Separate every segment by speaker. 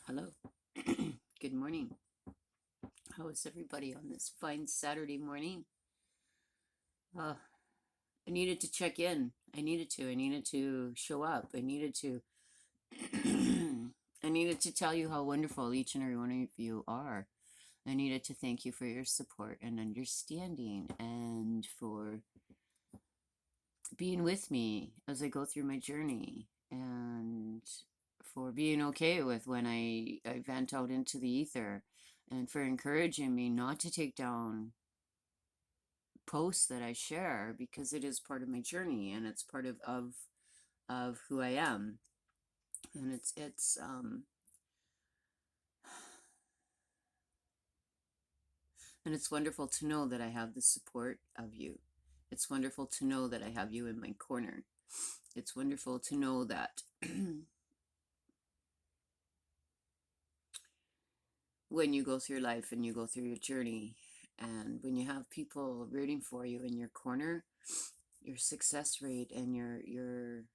Speaker 1: Hello. Good morning. How is everybody on this fine Saturday morning? Uh, I needed to check in. I needed to. I needed to show up. I needed to. I needed to tell you how wonderful each and every one of you are. I needed to thank you for your support and understanding and for being with me as I go through my journey and for being okay with when I vent out into the ether and for encouraging me not to take down posts that I share because it is part of my journey and it's part of who I am. And it's wonderful to know that I have the support of you. It's wonderful to know that I have you in my corner. It's wonderful to know that when you go through life and you go through your journey and when you have people rooting for you in your corner, your success rate and your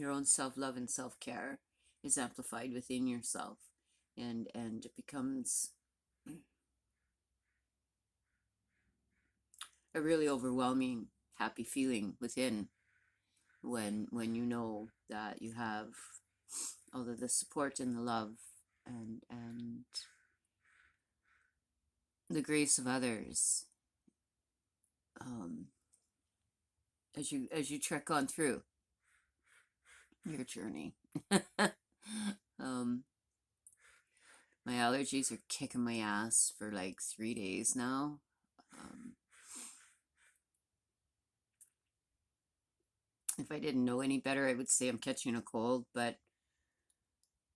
Speaker 1: own self-love and self-care is amplified within yourself and it becomes a really overwhelming happy feeling within when you know that you have all of the support and the love and the grace of others um, as you trek on through your journey. um, my allergies are kicking my ass for like 3 days now. Um, if I didn't know any better, I would say I'm catching a cold, but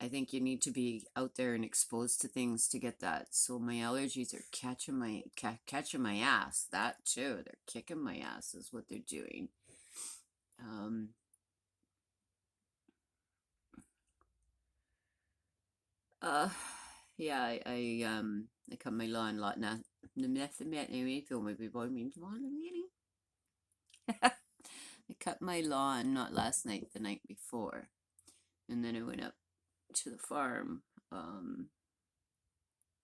Speaker 1: I think you need to be out there and exposed to things to get that. So my allergies are catching my ass. That too, they're kicking my ass is what they're doing. Um, uh, yeah, I cut my lawn a lot now. I cut my lawn not last night, the night before, and then I went up to the farm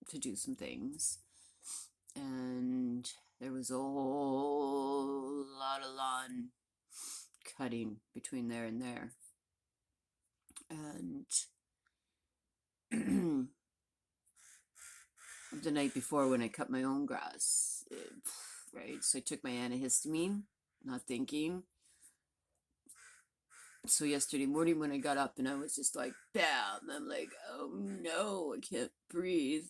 Speaker 1: to do some things, and there was a whole lot of lawn cutting between there and there, and the night before when I cut my own grass, right? So I took my antihistamine, not thinking. So yesterday morning when I got up and I was just like, bam, I'm like, oh no, I can't breathe.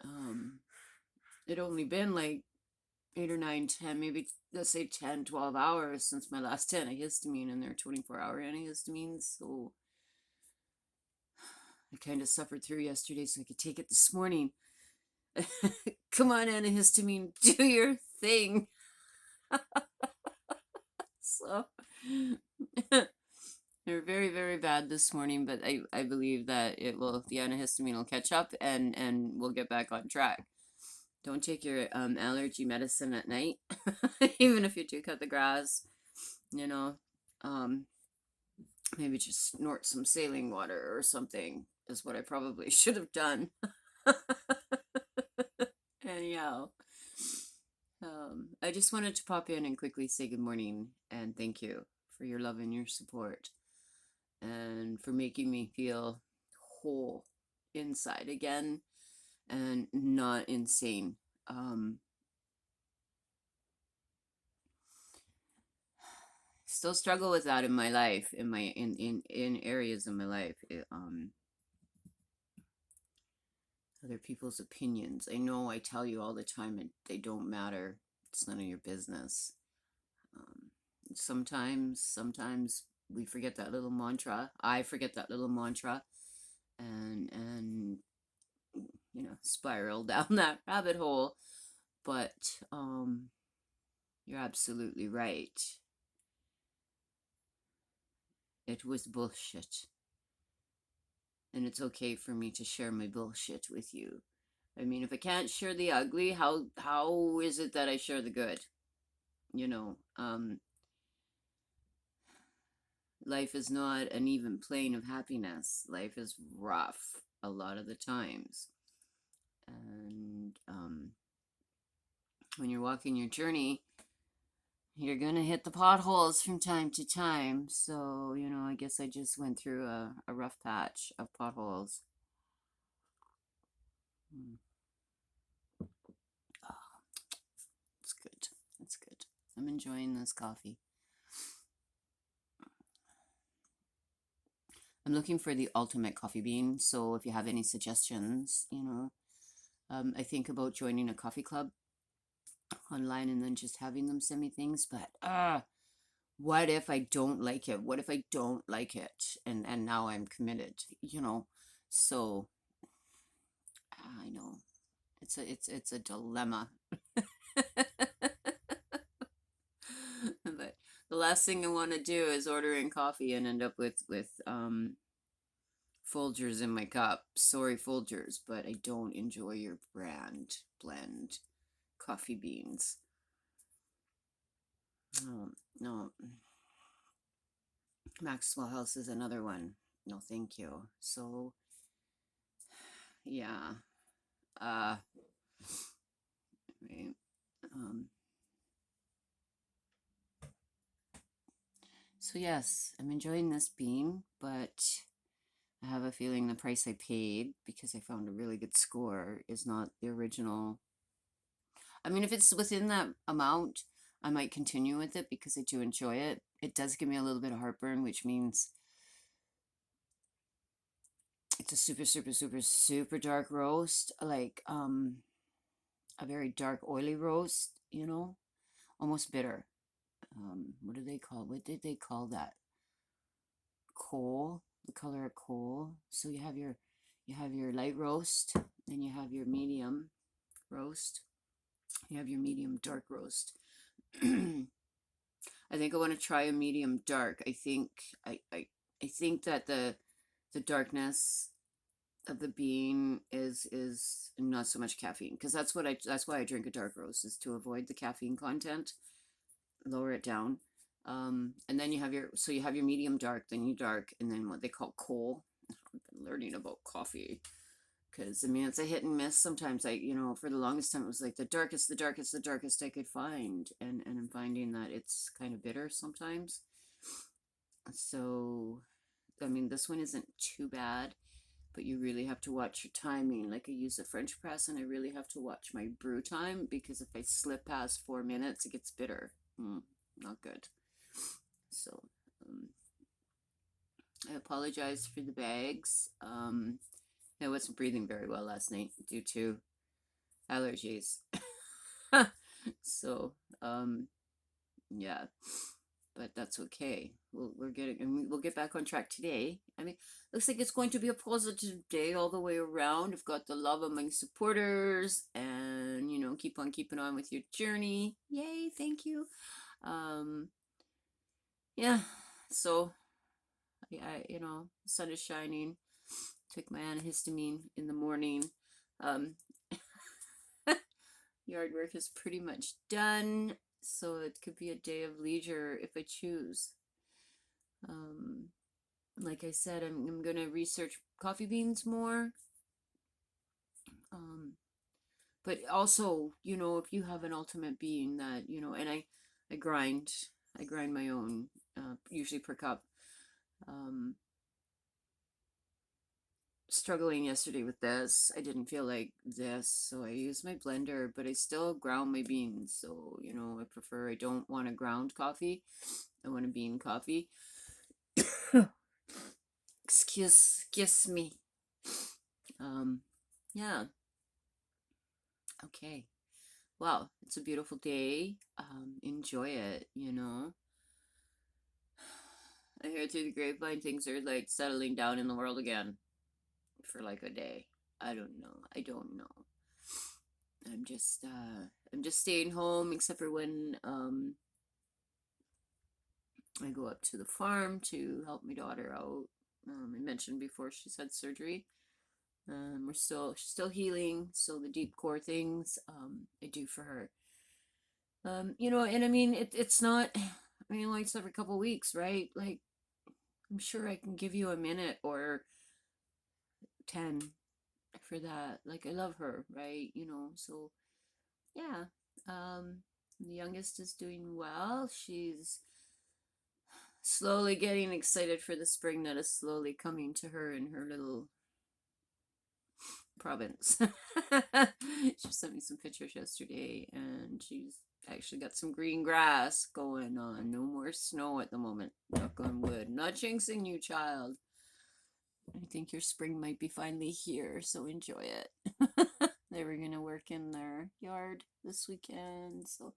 Speaker 1: Um, it only been like 8 or 9, 10, maybe let's say 10, 12 hours since my last antihistamine, and they're 24-hour antihistamines. So I kind of suffered through yesterday so I could take it this morning. Come on, antihistamine, do your thing. So they're very, very bad this morning, but I believe that the antihistamine will catch up and we'll get back on track. Don't take your allergy medicine at night, even if you do cut the grass, you know. Um, maybe just snort some saline water or something is what I probably should have done. Anyhow, I just wanted to pop in and quickly say good morning and thank you for your love and your support and for making me feel whole inside again and not insane. Still struggle with that in my life, in areas of my life. Other people's opinions. I know I tell you all the time they don't matter. It's none of your business. Um, sometimes we forget that little mantra. I forget that little mantra, and spiral down that rabbit hole. But you're absolutely right. It was bullshit, and it's okay for me to share my bullshit with you. I mean, if I can't share the ugly, how is it that I share the good? You know, life is not an even plane of happiness. Life is rough a lot of the times. And when you're walking your journey, you're gonna hit the potholes from time to time. So, I guess I just went through a rough patch of potholes. Mm. Oh, it's good. It's good. I'm enjoying this coffee. I'm looking for the ultimate coffee bean. So if you have any suggestions, I think about joining a coffee club online and then just having them send me things. But what if I don't like it? What if I don't like it? And now I'm committed, So I know it's a dilemma. But the last thing I want to do is order in coffee and end up with Folgers in my cup. Sorry, Folgers, but I don't enjoy your blend coffee beans. Oh, no. Maxwell House is another one. No, thank you. So, yeah. Right. So yes, I'm enjoying this bean, but I have a feeling the price I paid, because I found a really good score, is not the original. I mean, if it's within that amount, I might continue with it because I do enjoy it. It does give me a little bit of heartburn, which means it's a super, super, super, super dark roast, like a very dark, oily roast, almost bitter. What do they call? What did they call that? Coal, the color of coal. So you have your light roast, then you have your medium roast, you have your medium dark roast. I think I want to try a medium dark. I think that the darkness of the bean is not so much caffeine, because that's why I drink a dark roast, is to avoid the caffeine content, lower it down. And then you have your medium dark, then you dark, and then what they call coal. I've been learning about coffee, because I mean it's a hit and miss. Sometimes for the longest time it was like the darkest, the darkest, the darkest I could find, and I'm finding that it's kind of bitter sometimes. So I mean this one isn't too bad, but you really have to watch your timing. Like I use a French press, and I really have to watch my brew time, because if I slip past 4 minutes, it gets bitter. Not good. So I apologize for the bags. I wasn't breathing very well last night due to allergies. So yeah, but that's okay. We'll get back on track today. I mean, looks like it's going to be a positive day all the way around. I've got the love of my supporters, and keep on keeping on with your journey. Yay, thank you. Yeah, so the sun is shining. Took my antihistamine in the morning. Um, yard work is pretty much done, so it could be a day of leisure if I choose. Like I said, I'm gonna research coffee beans more. But also, if you have an ultimate bean that, and I grind, I grind my own, usually per cup. Struggling yesterday with this. I didn't feel like this, so I used my blender, but I still ground my beans. So, I don't want a ground coffee. I want a bean coffee. Excuse me. Yeah. Okay. Well, it's a beautiful day. Enjoy it, I hear through the grapevine things are like settling down in the world again for like a day. I don't know. I'm just staying home, except for when I go up to the farm to help my daughter out. I mentioned before she's had surgery. She's still healing, so the deep core things I do for her. And I mean it's not. I mean, like it's every couple weeks, right? Like I'm sure I can give you a minute or 10 for that. Like, I love her, right? So yeah. The youngest is doing well. She's slowly getting excited for the spring that is slowly coming to her in her little province. She sent me some pictures yesterday, and she's actually got some green grass going on. No more snow at the moment. Knock on wood. Not jinxing you, child. I think your spring might be finally here, so enjoy it. They were gonna work in their yard this weekend, so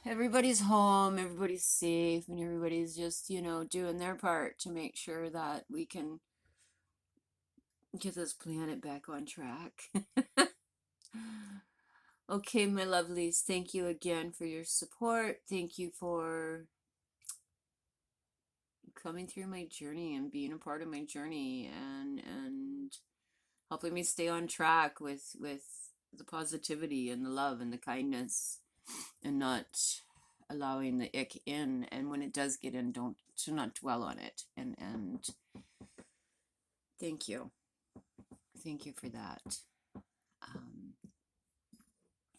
Speaker 1: everybody's home, everybody's safe, and everybody's just, doing their part to make sure that we can get this planet back on track. Okay, my lovelies, thank you again for your support. Thank you for coming through my journey and being a part of my journey, and helping me stay on track with the positivity and the love and the kindness, and not allowing the ick in, and when it does get in, don't to not dwell on it. And thank you for that.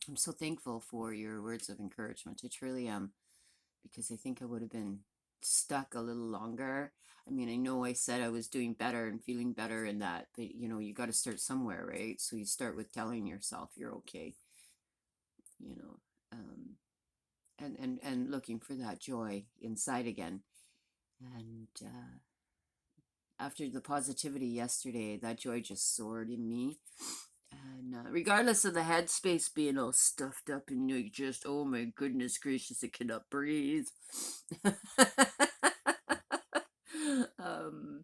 Speaker 1: I'm so thankful for your words of encouragement. I truly am, because I think I would have been stuck a little longer. I mean, I know I said I was doing better and feeling better in that, but you got to start somewhere, right? So you start with telling yourself you're okay, you know, um, and looking for that joy inside again. And after the positivity yesterday, that joy just soared in me. And regardless of the headspace being all stuffed up and you just, oh my goodness gracious, I cannot breathe. um,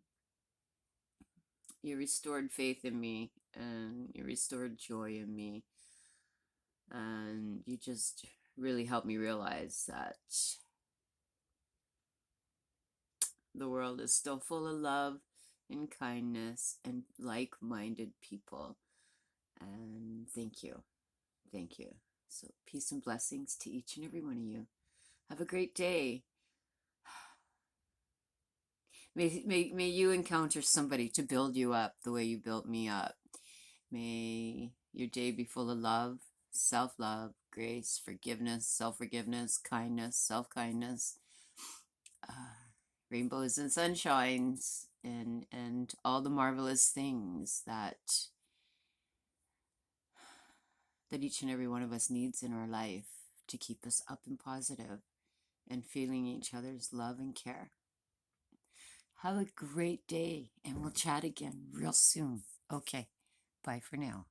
Speaker 1: you restored faith in me, and you restored joy in me, and you just really helped me realize that the world is still full of love and kindness and like-minded people. And thank you. Thank you. So peace and blessings to each and every one of you. Have a great day. May you encounter somebody to build you up the way you built me up. May your day be full of love, self-love, grace, forgiveness, self-forgiveness, kindness, self-kindness, rainbows and sunshines, and all the marvelous things that each and every one of us needs in our life to keep us up and positive and feeling each other's love and care. Have a great day, and we'll chat again real soon. Okay, bye for now.